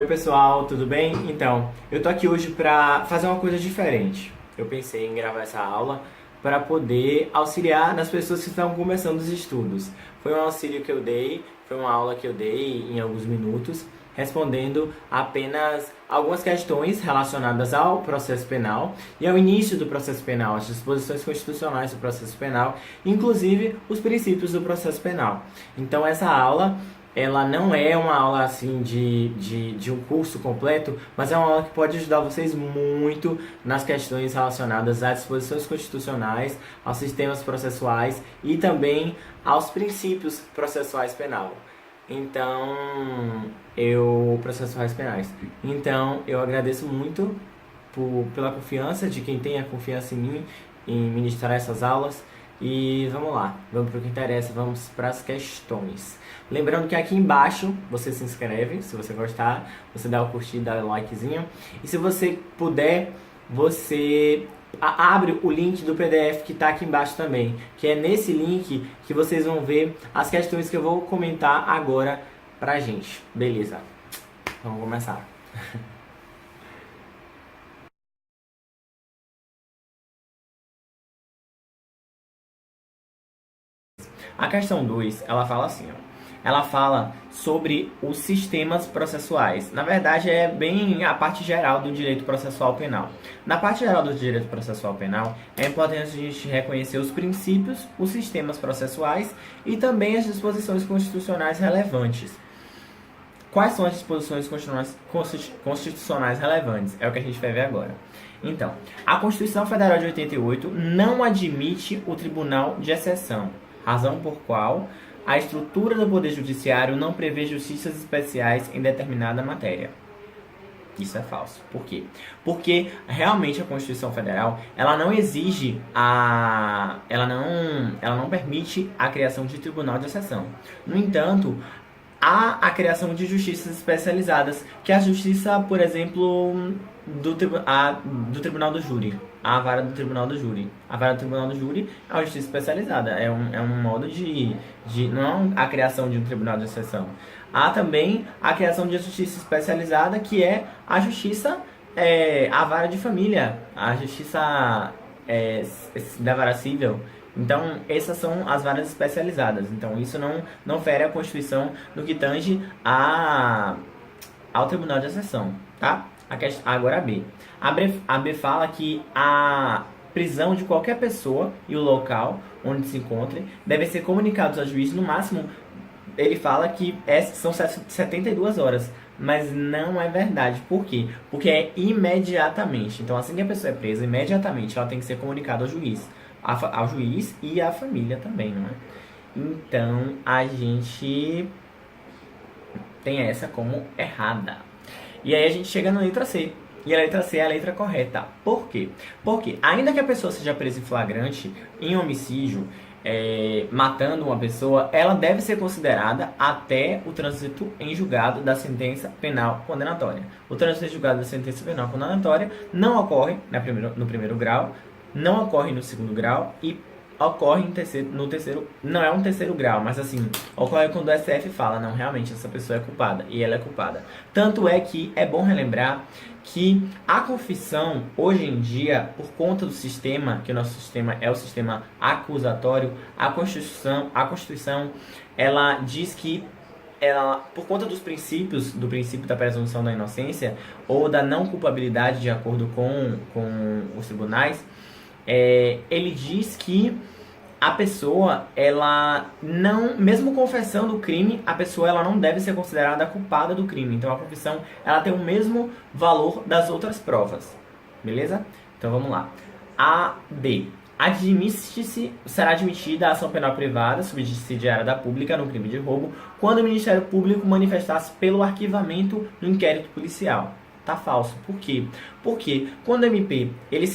Oi pessoal, tudo bem? Então, eu tô aqui hoje para fazer uma coisa diferente. Eu pensei em gravar essa aula para poder auxiliar nas pessoas que estão começando os estudos. Foi um auxílio que eu dei, foi uma aula que eu dei em alguns minutos, respondendo apenas algumas questões relacionadas ao processo penal e ao início do processo penal, as disposições constitucionais do processo penal, inclusive os princípios do processo penal. Então, essa aula ela não é uma aula assim de um curso completo, mas é uma aula que pode ajudar vocês muito nas questões relacionadas às disposições constitucionais, aos sistemas processuais e também aos princípios processuais penal. Processuais penais. Então, eu agradeço muito pela confiança de quem tem a confiança em mim em ministrar essas aulas. E vamos lá, vamos para o que interessa, vamos para as questões. Lembrando que aqui embaixo você se inscreve, se você gostar, você dá o curtir, dá o likezinho. E se você puder, você abre o link do PDF que está aqui embaixo também, que é nesse link que vocês vão ver as questões que eu vou comentar agora pra gente. Beleza, vamos começar. A questão 2, ela fala assim, ó. Ela fala sobre os sistemas processuais. Na verdade, é bem a parte geral do direito processual penal. Na parte geral do direito processual penal, é importante a gente reconhecer os princípios, os sistemas processuais e também as disposições constitucionais relevantes. Quais são as disposições constitucionais relevantes? É o que a gente vai ver agora. Então, a Constituição Federal de 88 não admite o Tribunal de Exceção, razão por qual a estrutura do Poder Judiciário não prevê justiças especiais em determinada matéria. Isso é falso. Por quê? Porque realmente a Constituição Federal, ela não exige ela não permite a criação de tribunal de exceção. No entanto, há a criação de justiças especializadas, que é a justiça, por exemplo, do Tribunal do Júri, a vara do Tribunal do Júri. A vara do Tribunal do Júri é uma justiça especializada, é um modo não é a criação de um tribunal de exceção. Há também a criação de justiça especializada, que é a justiça, a vara de família, a justiça da vara civil. Então, essas são as varas especializadas. Então, isso não fere a Constituição no que tange ao Tribunal de Exceção, tá? Agora a B. A B fala que a prisão de qualquer pessoa e o local onde se encontre devem ser comunicados ao juiz no máximo. Ele fala que são 72 horas, mas não é verdade. Por quê? Porque é imediatamente. Então, assim que a pessoa é presa, imediatamente ela tem que ser comunicada ao juiz. Ao juiz e à família também, não é? Então, a gente tem essa como errada. E aí a gente chega na letra C. E a letra C é a letra correta. Por quê? Porque ainda que a pessoa seja presa em flagrante, em homicídio, matando uma pessoa, ela deve ser considerada até o trânsito em julgado da sentença penal condenatória. O trânsito em julgado da sentença penal condenatória não ocorre no primeiro grau, não ocorre no segundo grau e ocorre no terceiro, não é um terceiro grau, mas assim, ocorre quando o STF fala, não, realmente essa pessoa é culpada, e ela é culpada. Tanto é que é bom relembrar que a confissão, hoje em dia, por conta do sistema, que o nosso sistema é o sistema acusatório, a Constituição, ela diz que por conta do princípio da presunção da inocência ou da não culpabilidade de acordo com os tribunais, ele diz que a pessoa, ela não, mesmo confessando o crime, a pessoa ela não deve ser considerada culpada do crime. Então a confissão ela tem o mesmo valor das outras provas. Beleza? Então vamos lá. A B. Será admitida a ação penal privada subsidiária da pública no crime de roubo quando o Ministério Público manifestasse pelo arquivamento do inquérito policial. Tá falso. Por quê? Porque quando o MP ele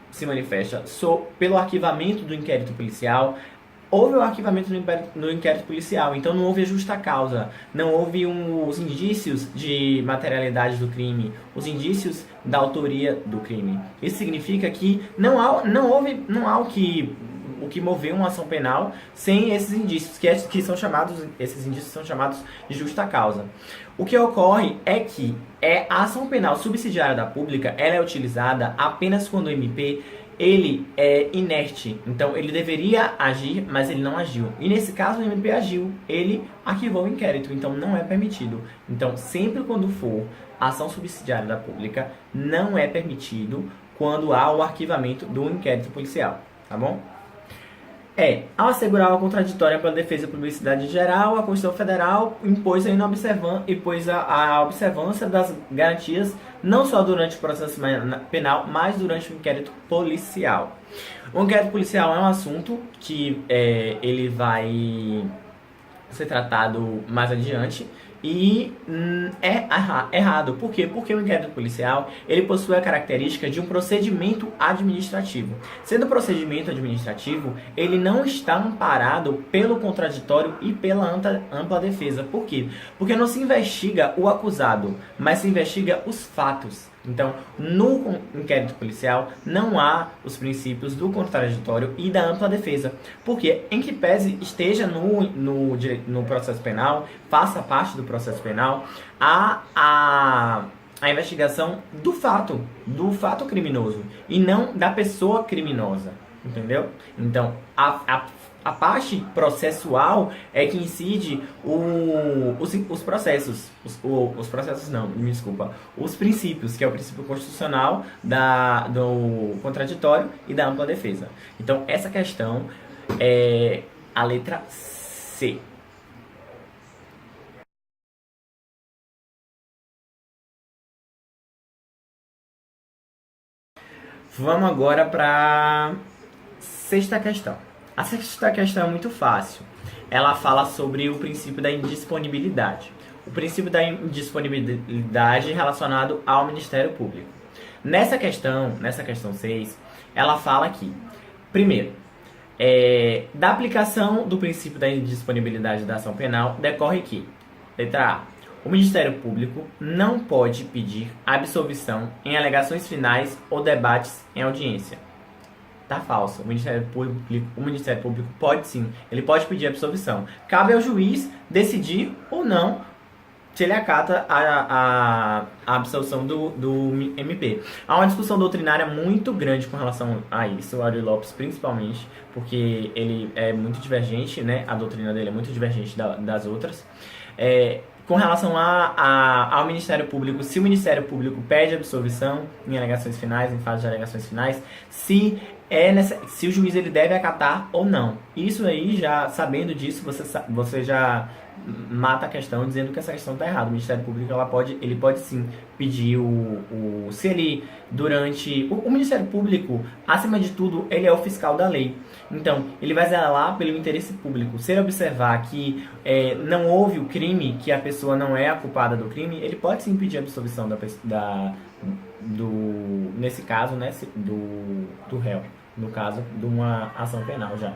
se manifesta pelo arquivamento do inquérito policial, houve o arquivamento no inquérito policial, então não houve a justa causa, não houve os indícios de materialidade do crime, os indícios da autoria do crime. Isso significa que não há o que o que moveu uma ação penal sem esses indícios, que são chamados, esses indícios são chamados de justa causa. O que ocorre é que a ação penal subsidiária da pública, ela é utilizada apenas quando o MP ele é inerte, então ele deveria agir, mas ele não agiu. E nesse caso o MP agiu, ele arquivou o inquérito, então não é permitido. Então sempre quando for ação subsidiária da pública, não é permitido quando há o arquivamento do inquérito policial, tá bom? Ao assegurar a contraditória pela defesa da publicidade geral, a Constituição Federal impôs a observância das garantias não só durante o processo penal, mas durante o inquérito policial. O inquérito policial é um assunto que ele vai ser tratado mais adiante. E é errado. Por quê? Porque o inquérito policial ele possui a característica de um procedimento administrativo. Sendo procedimento administrativo, ele não está amparado pelo contraditório e pela ampla defesa. Por quê? Porque não se investiga o acusado, mas se investiga os fatos. Então, no inquérito policial, não há os princípios do contraditório e da ampla defesa. Porque, em que pese esteja no processo penal, faça parte do processo penal, a investigação do fato criminoso, e não da pessoa criminosa. Entendeu? Então, a parte processual é que incide os processos. Os processos não, me desculpa. Os princípios, que é o princípio constitucional do contraditório e da ampla defesa. Então, essa questão é a letra C. Vamos agora para sexta questão. A sexta questão é muito fácil. Ela fala sobre o princípio da indisponibilidade. O princípio da indisponibilidade relacionado ao Ministério Público. Nessa questão 6, ela fala que, primeiro, da aplicação do princípio da indisponibilidade da ação penal decorre que, letra A, o Ministério Público não pode pedir absolvição em alegações finais ou debates em audiência. Tá falso. O Ministério Público pode sim, ele pode pedir absolvição. Cabe ao juiz decidir ou não se ele acata a absolvição do MP. Há uma discussão doutrinária muito grande com relação a isso, o Ari Lopes principalmente, porque ele é muito divergente, né? A doutrina dele é muito divergente das outras. Com relação ao Ministério Público, se o Ministério Público pede absolvição em alegações finais, em fase de alegações finais, se o juiz ele deve acatar ou não. Isso aí, já sabendo disso, você já mata a questão dizendo que essa questão está errada. O Ministério Público ele pode sim pedir se ele durante o Ministério Público, acima de tudo, ele é o fiscal da lei. Então, ele vai zelar pelo interesse público. Se ele observar que não houve o crime, que a pessoa não é a culpada do crime, ele pode sim pedir a absolvição nesse caso, né, do réu, no caso de uma ação penal já.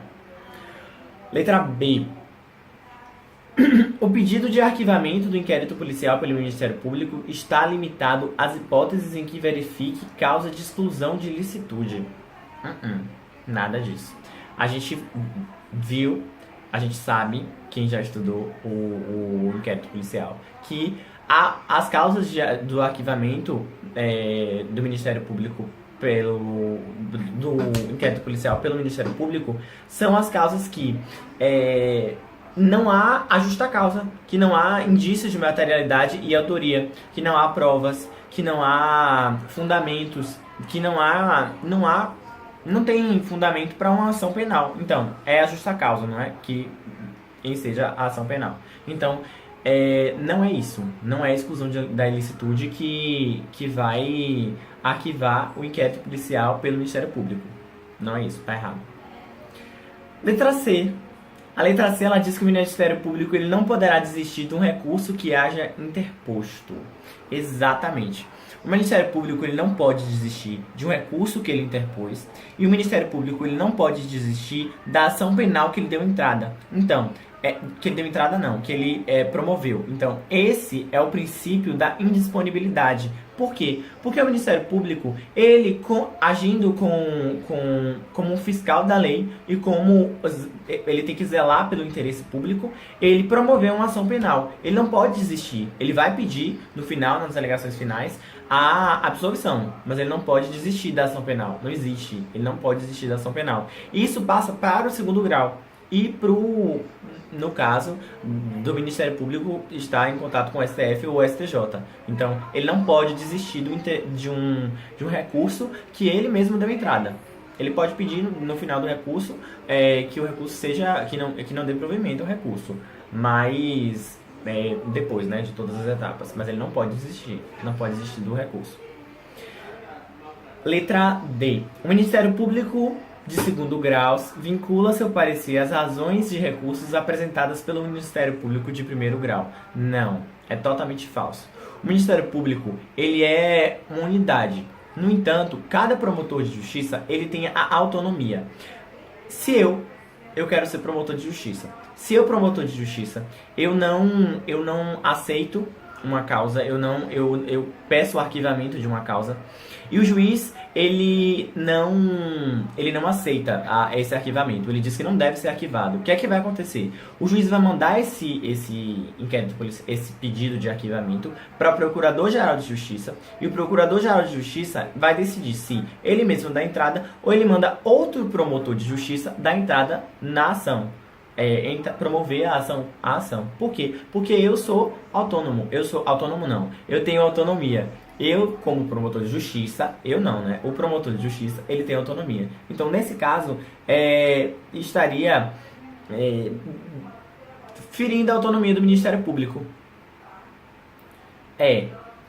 Letra B. O pedido de arquivamento do inquérito policial pelo Ministério Público está limitado às hipóteses em que verifique causa de exclusão de ilicitude. Nada disso. A gente viu, a gente sabe, quem já estudou o inquérito policial, que as causas do arquivamento do Ministério Público do inquérito policial pelo Ministério Público são as causas que não há a justa causa, que não há indícios de materialidade e autoria, que não há provas, que não há fundamentos, que não tem fundamento para uma ação penal. Então, é a justa causa, não é? Que seja a ação penal. Então, não é isso. Não é a exclusão da ilicitude que vai arquivar o inquérito policial pelo Ministério Público. Não é isso, tá errado. Letra C. A letra C, ela diz que o Ministério Público ele não poderá desistir de um recurso que haja interposto. Exatamente. O Ministério Público ele não pode desistir de um recurso que ele interpôs, e o Ministério Público ele não pode desistir da ação penal que ele deu entrada. Então, que ele deu entrada não, que ele promoveu. Então, esse é o princípio da indisponibilidade. Por quê? Porque o Ministério Público, ele agindo como um fiscal da lei e como ele tem que zelar pelo interesse público, ele promoveu uma ação penal. Ele não pode desistir. Ele vai pedir, no final, nas alegações finais, a absolvição, mas ele não pode desistir da ação penal. Não existe. Ele não pode desistir da ação penal. Isso passa para o segundo grau. E no caso do Ministério Público estar em contato com o STF ou o STJ. Então, ele não pode desistir de um recurso que ele mesmo deu entrada. Ele pode pedir no final do recurso que o recurso seja, que não dê provimento ao recurso, mas depois, né, de todas as etapas. Mas ele não pode desistir do recurso. Letra D. O Ministério Público de segundo grau vincula seu parecer às razões de recursos apresentadas pelo Ministério Público de primeiro grau. Não, é totalmente falso. O Ministério Público, ele é uma unidade. No entanto, cada promotor de justiça, ele tem a autonomia. Se eu quero ser promotor de justiça. Se eu promotor de justiça, eu não aceito uma causa, eu peço o arquivamento de uma causa e o juiz ele não aceita esse arquivamento. Ele diz que não deve ser arquivado. O que é que vai acontecer? O juiz vai mandar esse inquérito, esse pedido de arquivamento para o Procurador-Geral de Justiça e o Procurador-Geral de Justiça vai decidir se ele mesmo dá entrada ou ele manda outro promotor de justiça dar entrada na ação. Promover a ação. Por quê? Porque eu sou autônomo. Eu tenho autonomia. Eu, como promotor de justiça, o promotor de justiça, ele tem autonomia. Então, nesse caso, estaria ferindo a autonomia do Ministério Público.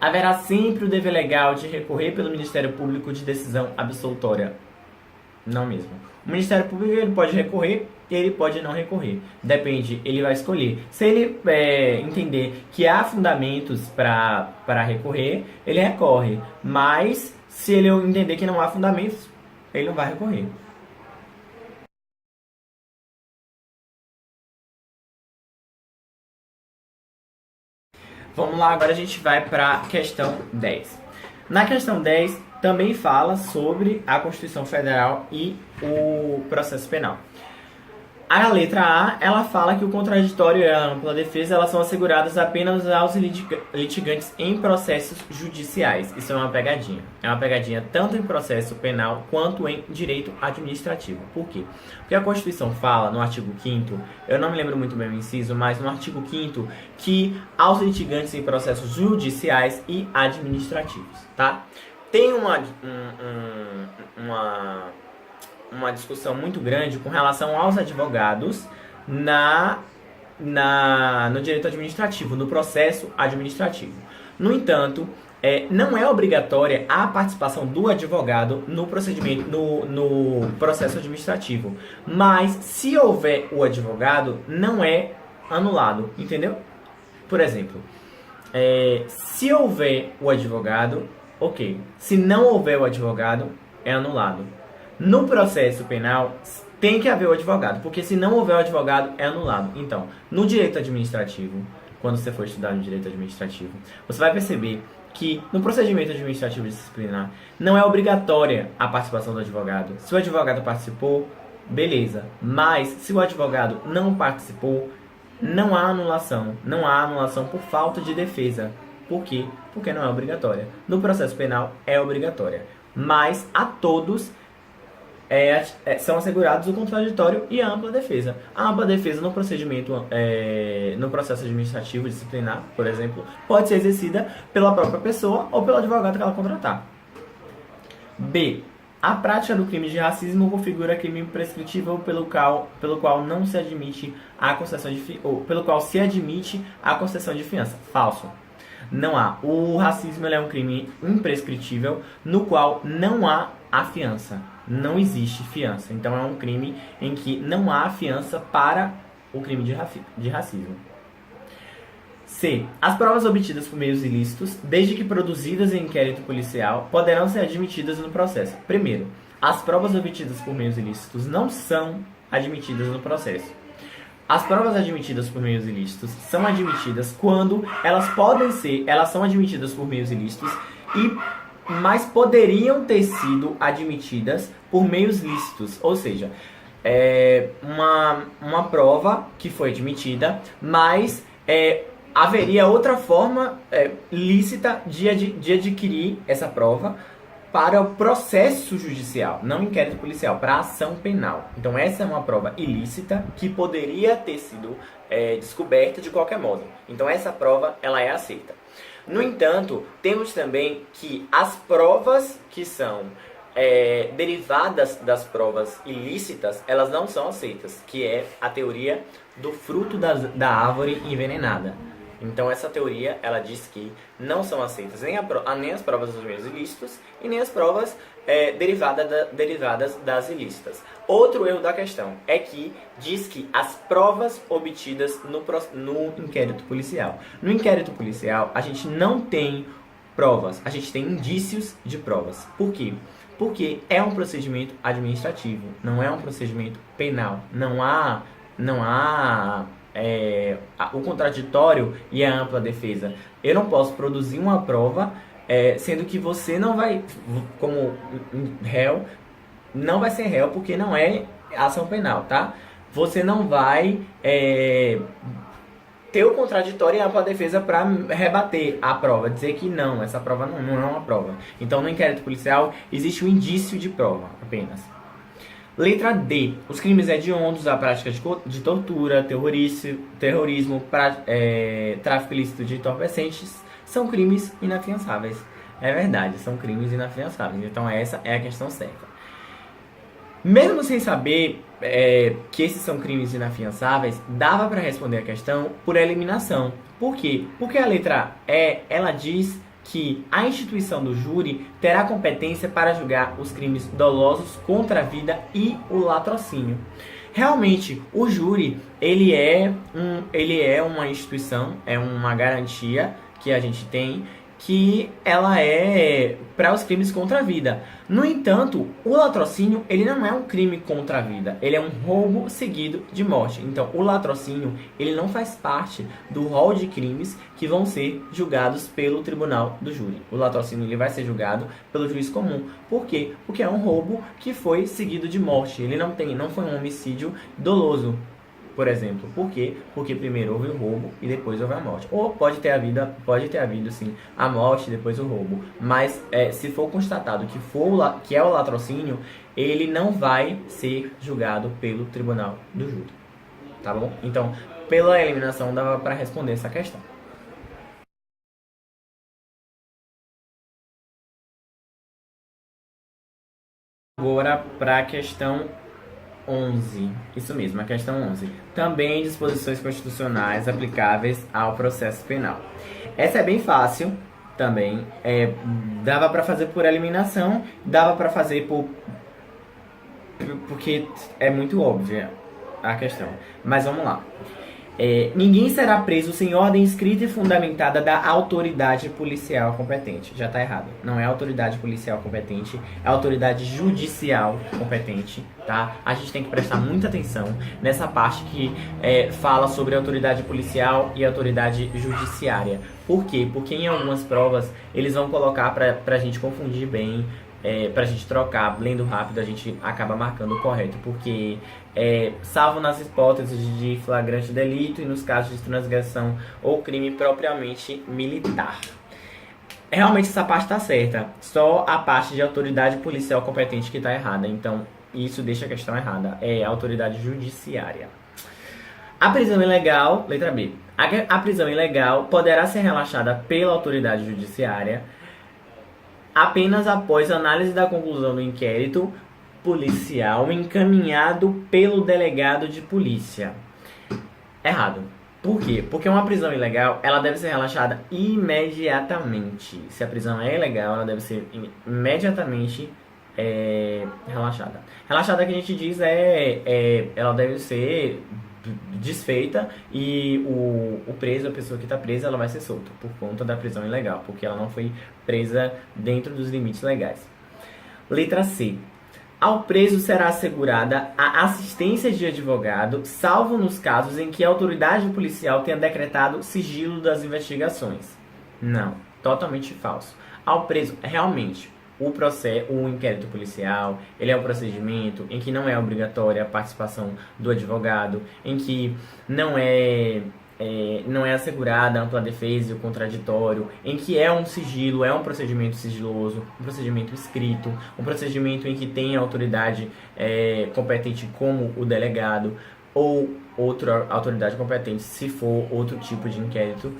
Haverá sempre o dever legal de recorrer pelo Ministério Público de decisão absolutória. Não mesmo. O Ministério Público ele pode recorrer e ele pode não recorrer. Depende, ele vai escolher. Se ele entender que há fundamentos para recorrer, ele recorre. Mas, se ele entender que não há fundamentos, ele não vai recorrer. Vamos lá, agora a gente vai para a questão 10. Na questão 10, também fala sobre a Constituição Federal e o processo penal. A letra A, ela fala que o contraditório e a ampla defesa elas são asseguradas apenas aos litigantes em processos judiciais. Isso é uma pegadinha. É uma pegadinha tanto em processo penal quanto em direito administrativo. Por quê? Porque a Constituição fala, no artigo 5º, eu não me lembro muito bem o inciso, mas no artigo 5º, que aos litigantes em processos judiciais e administrativos, tá? Tem uma discussão muito grande com relação aos advogados no direito administrativo, no processo administrativo. No entanto, não é obrigatória a participação do advogado no procedimento, no processo administrativo. Mas, se houver o advogado, não é anulado, entendeu? Por exemplo, se houver o advogado, ok. Se não houver o advogado, é anulado. No processo penal, tem que haver o advogado, porque se não houver o advogado, é anulado. Então, no direito administrativo, quando você for estudar no direito administrativo, você vai perceber que no procedimento administrativo disciplinar, não é obrigatória a participação do advogado. Se o advogado participou, beleza. Mas, se o advogado não participou, não há anulação. Não há anulação por falta de defesa. Por quê? Porque não é obrigatória. No processo penal, é obrigatória. Mas, a todos são assegurados o contraditório e a ampla defesa. A ampla defesa no procedimento, no processo administrativo disciplinar, por exemplo, pode ser exercida pela própria pessoa ou pelo advogado que ela contratar. B. A prática do crime de racismo configura crime imprescritível pelo qual não se admite a concessão pelo qual se admite a concessão de fiança. Falso. Não há. O racismo é um crime imprescritível no qual não há a fiança. Não existe fiança. Então é um crime em que não há fiança para o crime de racismo. C. As provas obtidas por meios ilícitos, desde que produzidas em inquérito policial, poderão ser admitidas no processo. Primeiro, as provas obtidas por meios ilícitos não são admitidas no processo. As provas admitidas por meios ilícitos são admitidas quando elas são admitidas por meios ilícitos mas poderiam ter sido admitidas por meios lícitos, ou seja, uma prova que foi admitida, mas haveria outra forma lícita de adquirir essa prova para o processo judicial, não inquérito policial, para a ação penal. Então essa é uma prova ilícita que poderia ter sido descoberta de qualquer modo. Então essa prova ela é aceita. No entanto, temos também que as provas que são derivadas das provas ilícitas, elas não são aceitas, que é a teoria do fruto da árvore envenenada. Então essa teoria, ela diz que não são aceitas nem as provas dos meios ilícitos e nem as provas derivadas das ilícitas. Outro erro da questão é que diz que as provas obtidas no inquérito policial. No inquérito policial, a gente não tem provas, a gente tem indícios de provas. Por quê? Porque é um procedimento administrativo, não é um procedimento penal. Não há o contraditório e a ampla defesa. Eu não posso produzir uma prova, sendo que você não vai, como réu, não vai ser réu porque não é ação penal, tá? Você não vai ter o contraditório e a ampla defesa para rebater a prova, dizer que não, essa prova não é uma prova. Então, no inquérito policial, existe um indício de prova apenas. Letra D. Os crimes hediondos, a prática de tortura, terrorismo, tráfico ilícito de entorpecentes são crimes inafiançáveis. É verdade, são crimes inafiançáveis. Então essa é a questão certa. Mesmo sem saber que esses são crimes inafiançáveis, dava para responder a questão por eliminação. Por quê? Porque a letra E, ela diz que a instituição do júri terá competência para julgar os crimes dolosos contra a vida e o latrocínio. Realmente, o júri, ele é uma instituição, é uma garantia que a gente tem, que ela é para os crimes contra a vida. No entanto, o latrocínio, ele não é um crime contra a vida, ele é um roubo seguido de morte. Então, o latrocínio, ele não faz parte do rol de crimes que vão ser julgados pelo tribunal do júri. O latrocínio, ele vai ser julgado pelo juiz comum. Por quê? Porque é um roubo que foi seguido de morte. Ele não foi um homicídio doloso, por exemplo. Por quê? Porque primeiro houve o roubo e depois houve a morte. Ou pode ter havido sim a morte e depois o roubo. Mas se for constatado que é o latrocínio, ele não vai ser julgado pelo tribunal do júri. Tá bom? Então, pela eliminação dava para responder essa questão. Agora para a questão 11. Isso mesmo, a questão 11. Também disposições constitucionais aplicáveis ao processo penal. Essa é bem fácil também. Dava para fazer por eliminação, dava para fazer porque é muito óbvia a questão. Mas vamos lá. Ninguém será preso sem ordem escrita e fundamentada da autoridade policial competente. Já está errado. Não é autoridade policial competente, é autoridade judicial competente, tá? A gente tem que prestar muita atenção nessa parte que fala sobre autoridade policial e autoridade judiciária. Por quê? Porque em algumas provas eles vão colocar para a gente confundir bem. Pra gente trocar, lendo rápido, a gente acaba marcando o correto, porque salvo nas hipóteses de flagrante delito e nos casos de transgressão ou crime propriamente militar. Realmente essa parte está certa, só a parte de autoridade policial competente que está errada, então isso deixa a questão errada, é a autoridade judiciária. A prisão ilegal, letra B, a prisão ilegal poderá ser relaxada pela autoridade judiciária apenas após análise da conclusão do inquérito policial encaminhado pelo delegado de polícia. Errado. Por quê? Porque uma prisão ilegal, ela deve ser relaxada imediatamente. Se a prisão é ilegal, ela deve ser imediatamente relaxada. Relaxada que a gente diz ela deve ser desfeita e o preso, a pessoa que está presa, ela vai ser solta por conta da prisão ilegal, porque ela não foi presa dentro dos limites legais. Letra C. Ao preso será assegurada a assistência de advogado, salvo nos casos em que a autoridade policial tenha decretado sigilo das investigações. Não, totalmente falso. Ao preso, realmente, o inquérito policial, ele é um procedimento em que não é obrigatória a participação do advogado, em que não é assegurada a ampla defesa e o contraditório, em que é um sigilo, é um procedimento sigiloso, um procedimento escrito, um procedimento em que tem autoridade competente como o delegado ou outra autoridade competente se for outro tipo de inquérito.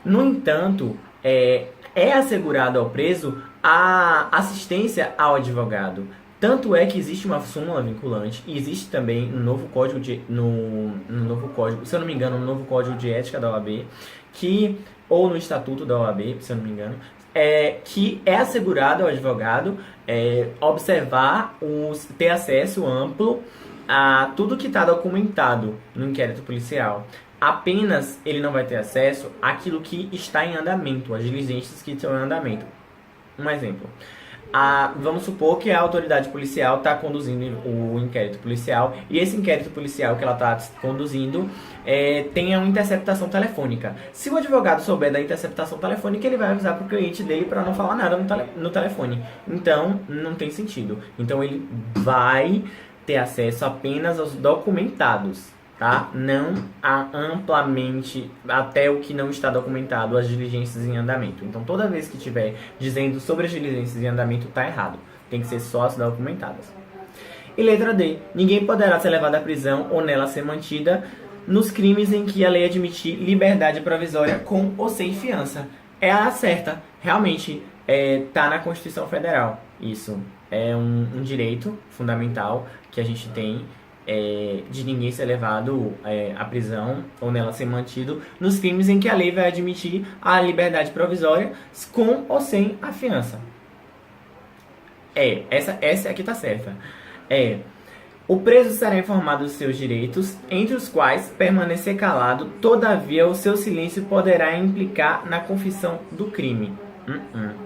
No entanto, é assegurado ao preso a assistência ao advogado. Tanto é que existe uma súmula vinculante e existe também no novo código no novo código, se eu não me engano, no novo código de ética da OAB, ou no estatuto da OAB, se eu não me engano, que é assegurado ao advogado observar, ter acesso amplo a tudo que está documentado no inquérito policial. Apenas ele não vai ter acesso àquilo que está em andamento, às diligências que estão em andamento. Um exemplo. Vamos supor que a autoridade policial está conduzindo o inquérito policial e esse inquérito policial que ela está conduzindo tenha uma interceptação telefônica. Se o advogado souber da interceptação telefônica, ele vai avisar para o cliente dele para não falar nada no telefone. Então, não tem sentido. Então, ele vai ter acesso apenas aos documentados. Tá? Não amplamente até o que não está documentado, as diligências em andamento. Então, toda vez que estiver dizendo sobre as diligências em andamento, está errado. Tem que ser só as documentadas. E letra D. Ninguém poderá ser levado à prisão ou nela ser mantida nos crimes em que a lei admitir liberdade provisória com ou sem fiança. É a certa. Realmente, está na Constituição Federal. Isso é um direito fundamental que a gente tem, de ninguém ser levado à prisão ou nela ser mantido nos crimes em que a lei vai admitir a liberdade provisória com ou sem a fiança. Essa aqui tá certa. O preso será informado dos seus direitos, entre os quais permanecer calado, todavia o seu silêncio poderá implicar na confissão do crime.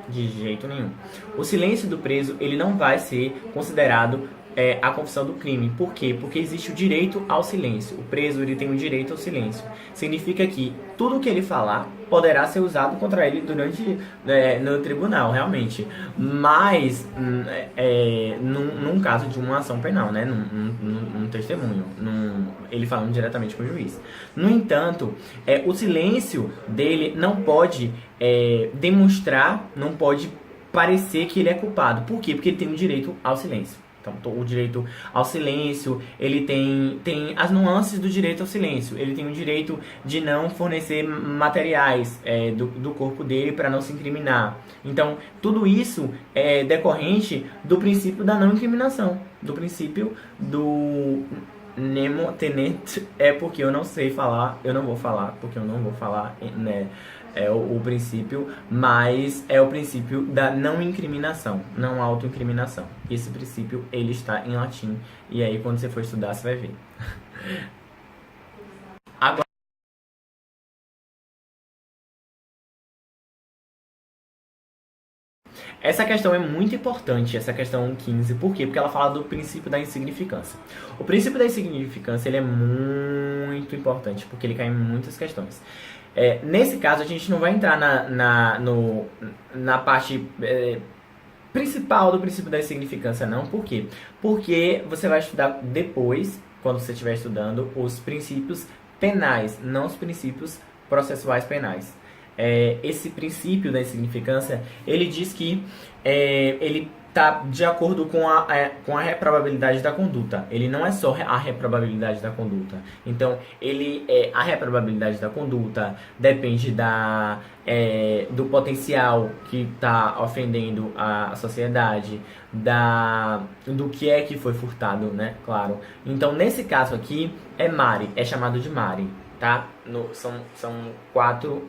De jeito nenhum. O silêncio do preso, ele não vai ser considerado a confissão do crime. Por quê? Porque existe o direito ao silêncio. O preso, ele tem o direito ao silêncio. Significa que tudo que ele falar poderá ser usado contra ele no tribunal, realmente. Mas, num caso de uma ação penal, né? Num testemunho. Ele falando diretamente com o juiz. No entanto, o silêncio dele não pode demonstrar, não pode parecer que ele é culpado. Por quê? Porque ele tem o direito ao silêncio. Então, o direito ao silêncio, ele tem as nuances do direito ao silêncio. Ele tem o direito de não fornecer materiais do corpo dele para não se incriminar. Então, tudo isso é decorrente do princípio da não incriminação, do princípio do nemo tenet, porque eu não sei falar, eu não vou falar, porque eu não vou falar, né? É o princípio, mas é o princípio da não incriminação, não autoincriminação. Esse princípio, ele está em latim, e aí quando você for estudar, você vai ver. Agora, essa questão é muito importante, essa questão 15, por quê? Porque ela fala do princípio da insignificância. O princípio da insignificância, ele é muito importante, porque ele cai em muitas questões. Nesse caso, a gente não vai entrar na parte principal do princípio da insignificância, não. Por quê? Porque você vai estudar depois, quando você estiver estudando, os princípios penais, não os princípios processuais penais. Esse princípio da insignificância, ele diz que ele está de acordo com a reprobabilidade da conduta. Ele não é só a reprobabilidade da conduta. Então, a reprobabilidade da conduta depende do potencial que está ofendendo a sociedade, do que foi furtado, né? Claro. Então, nesse caso aqui, é chamado de mari, tá? São quatro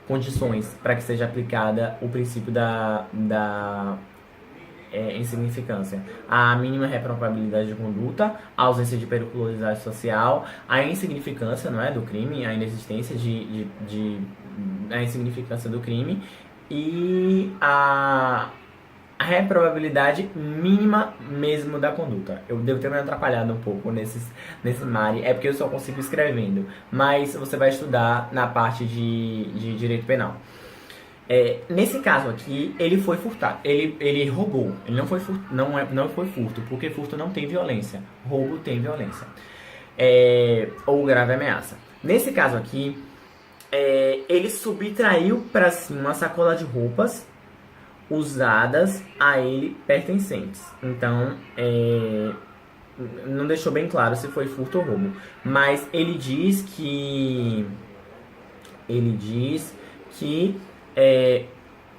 condições para que seja aplicada o princípio da insignificância. A mínima reprobabilidade de conduta, a ausência de periculosidade social, a insignificância, não é, do crime, a inexistência a insignificância do crime e a reprobabilidade mínima mesmo da conduta. Eu devo ter me atrapalhado um pouco nesse Mari, é porque eu só consigo escrevendo, mas você vai estudar na parte de direito penal. Nesse caso aqui, ele foi furtado, ele roubou, ele não foi furto, não foi furto, porque furto não tem violência, roubo tem violência, ou grave ameaça. Nesse caso aqui, ele subtraiu para si uma sacola de roupas usadas a ele pertencentes. Então, não deixou bem claro se foi furto ou roubo, mas ele diz que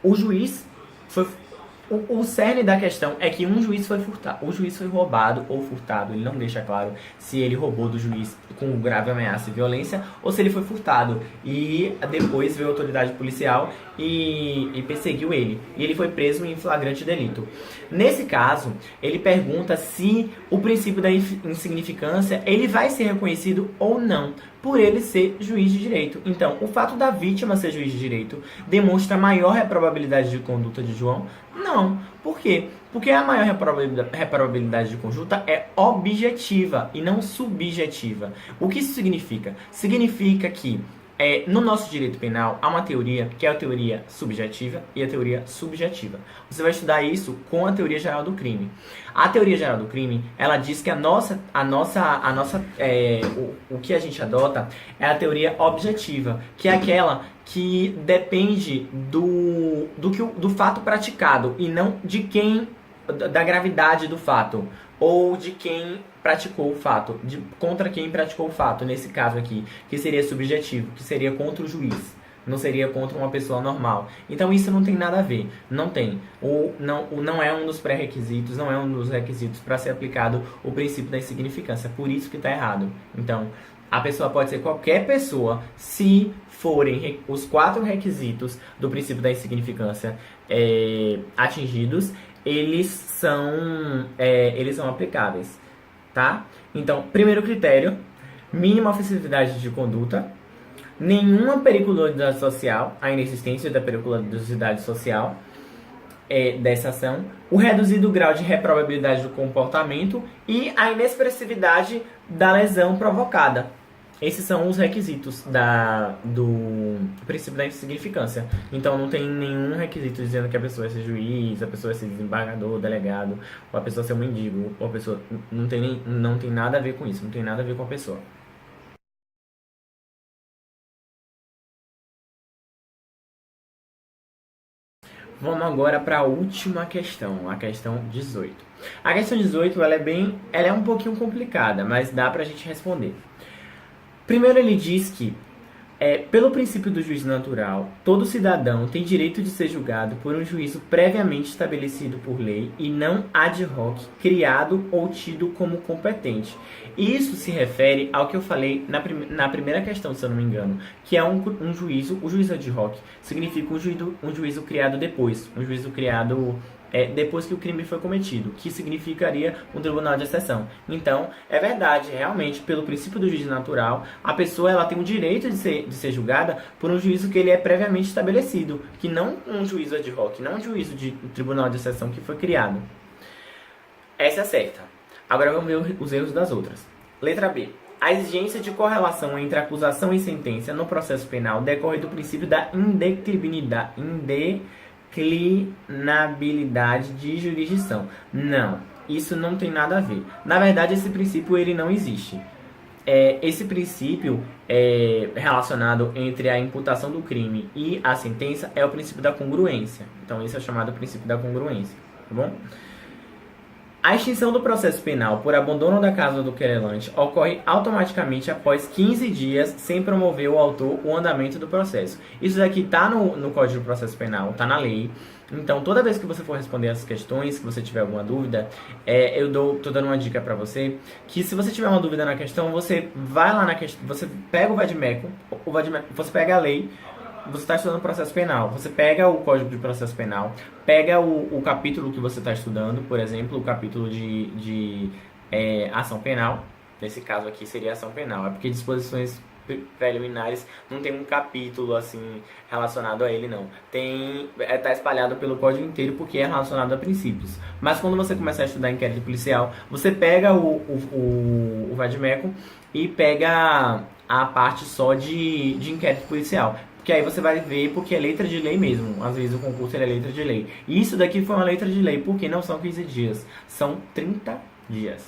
o juiz foi. O cerne da questão é que um juiz foi furtado. O juiz foi roubado ou furtado. Ele não deixa claro se ele roubou do juiz com grave ameaça e violência ou se ele foi furtado e depois veio a autoridade policial e perseguiu ele. E ele foi preso em flagrante delito. Nesse caso, ele pergunta se o princípio da insignificância ele vai ser reconhecido ou não por ele ser juiz de direito. Então, o fato da vítima ser juiz de direito demonstra maior reprobabilidade de conduta de João? Não. Por quê? Porque a maior reprobabilidade de conduta é objetiva e não subjetiva. O que isso significa? Significa que no nosso direito penal há uma teoria que é a teoria subjetiva e a teoria subjetiva. Você vai estudar isso com a teoria geral do crime. A teoria geral do crime, ela diz que o que a gente adota é a teoria objetiva, que é aquela que depende do fato praticado e não de quem, da gravidade do fato ou de quem praticou o fato, contra quem praticou o fato, nesse caso aqui, que seria subjetivo, que seria contra o juiz, não seria contra uma pessoa normal. Então isso não tem nada a ver, não tem. Não é um dos pré-requisitos, não é um dos requisitos para ser aplicado o princípio da insignificância, por isso que está errado. Então, a pessoa pode ser qualquer pessoa, se forem os 4 requisitos do princípio da insignificância atingidos, eles são aplicáveis. Tá? Então, primeiro critério, mínima ofensividade de conduta, nenhuma periculosidade social, a inexistência da periculosidade social dessa ação, o reduzido grau de reprobabilidade do comportamento e a inexpressividade da lesão provocada. Esses são os requisitos do princípio da insignificância. Então não tem nenhum requisito dizendo que a pessoa é ser juiz, a pessoa é ser desembargador, delegado, ou a pessoa ser um mendigo, ou a pessoa não tem nada a ver com isso, não tem nada a ver com a pessoa. Vamos agora para a última questão, a questão 18. A questão 18 ela é um pouquinho complicada, mas dá pra gente responder. Primeiro ele diz que, pelo princípio do juízo natural, todo cidadão tem direito de ser julgado por um juízo previamente estabelecido por lei e não ad hoc, criado ou tido como competente. Isso se refere ao que eu falei na primeira questão, se eu não me engano, que é um juízo, o juízo ad hoc significa um juízo criado depois, um juízo criado depois que o crime foi cometido, que significaria um tribunal de exceção. Então, é verdade, realmente, pelo princípio do juízo natural, a pessoa ela tem o direito de ser julgada por um juízo que ele é previamente estabelecido, que não um juízo ad hoc, não um juízo de tribunal de exceção que foi criado. Essa é certa. Agora vamos ver os erros das outras. Letra B. A exigência de correlação entre acusação e sentença no processo penal decorre do princípio da indeclinabilidade de jurisdição. Não, isso não tem nada a ver. Na verdade, esse princípio ele não existe. Esse princípio relacionado entre a imputação do crime e a sentença é o princípio da congruência. Então, esse é chamado princípio da congruência, tá bom? A extinção do processo penal por abandono da causa do querelante ocorre automaticamente após 15 dias sem promover o autor o andamento do processo. Isso daqui está no Código do Processo Penal, está na lei. Então, toda vez que você for responder essas questões, se você tiver alguma dúvida, tô dando uma dica para você, que se você tiver uma dúvida na questão, você vai lá na questão, você pega o vadimeco, você pega a lei, você está estudando processo penal, você pega o Código de Processo Penal, pega o capítulo que você está estudando, por exemplo, o capítulo de ação penal, nesse caso aqui seria ação penal, é porque disposições preliminares, não tem um capítulo assim relacionado a ele, não. Tá espalhado pelo código inteiro porque é relacionado a princípios. Mas quando você começar a estudar inquérito policial, você pega o vade-mecum e pega a parte só de inquérito policial. Porque aí você vai ver porque é letra de lei mesmo. Às vezes o concurso é letra de lei. E isso daqui foi uma letra de lei, porque não são 15 dias, são 30 dias.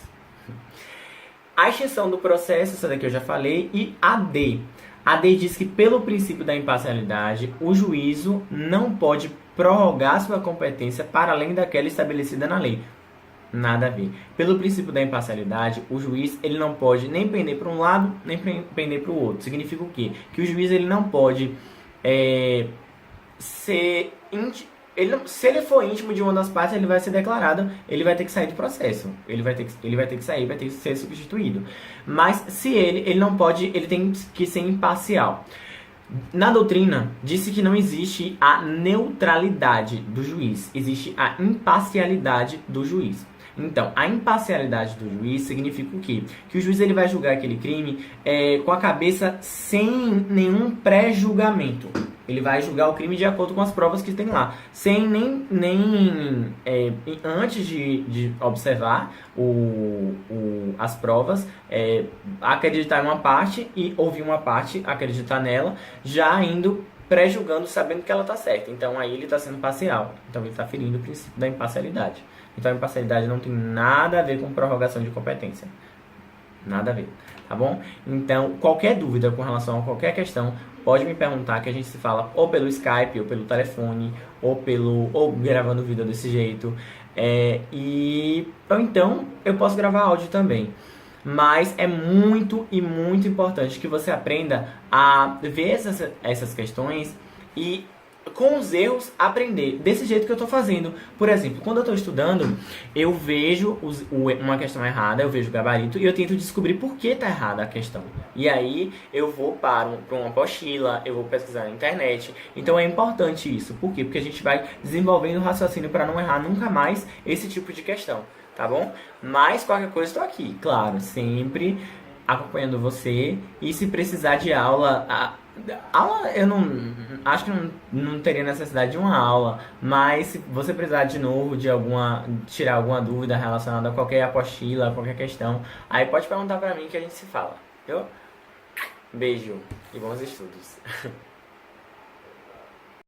A extinção do processo, essa daqui eu já falei, e a D. A D diz que, pelo princípio da imparcialidade, o juízo não pode prorrogar sua competência para além daquela estabelecida na lei. Nada a ver. Pelo princípio da imparcialidade, o juiz ele não pode nem pender para um lado, nem pender para o outro. Significa o quê? Que o juiz ele não pode ser... se ele for íntimo de uma das partes, ele vai ser declarado, ele vai ter que sair do processo. Ele vai ter que sair, vai ter que ser substituído. Mas se ele não pode, ele tem que ser imparcial. Na doutrina, disse que não existe a neutralidade do juiz, existe a imparcialidade do juiz. Então, a imparcialidade do juiz significa o quê? Que o juiz ele vai julgar aquele crime com a cabeça sem nenhum pré-julgamento. Ele vai julgar o crime de acordo com as provas que tem lá, sem antes de observar as provas, acreditar em uma parte e ouvir uma parte, acreditar nela, já indo pré-julgando, sabendo que ela está certa. Então aí ele está sendo parcial, então ele está ferindo o princípio da imparcialidade. Então a imparcialidade não tem nada a ver com prorrogação de competência. Nada a ver, tá bom? Então, qualquer dúvida com relação a qualquer questão, pode me perguntar, que a gente se fala ou pelo Skype, ou pelo telefone, ou gravando vídeo desse jeito. Ou então, eu posso gravar áudio também. Mas é muito e muito importante que você aprenda a ver essas questões e, com os erros, aprender desse jeito que eu estou fazendo. Por exemplo, quando eu estou estudando, eu vejo uma questão errada, eu vejo o gabarito e eu tento descobrir por que está errada a questão. E aí eu vou para uma apostila, eu vou pesquisar na internet. Então é importante isso. Por quê? Porque a gente vai desenvolvendo o raciocínio para não errar nunca mais esse tipo de questão, tá bom? Mas qualquer coisa estou aqui, claro, sempre acompanhando você. E se precisar de aula... Aula eu não acho que não teria necessidade de uma aula, mas se você precisar de novo tirar alguma dúvida relacionada a qualquer apostila, a qualquer questão, aí pode perguntar pra mim que a gente se fala. Beijo e bons estudos.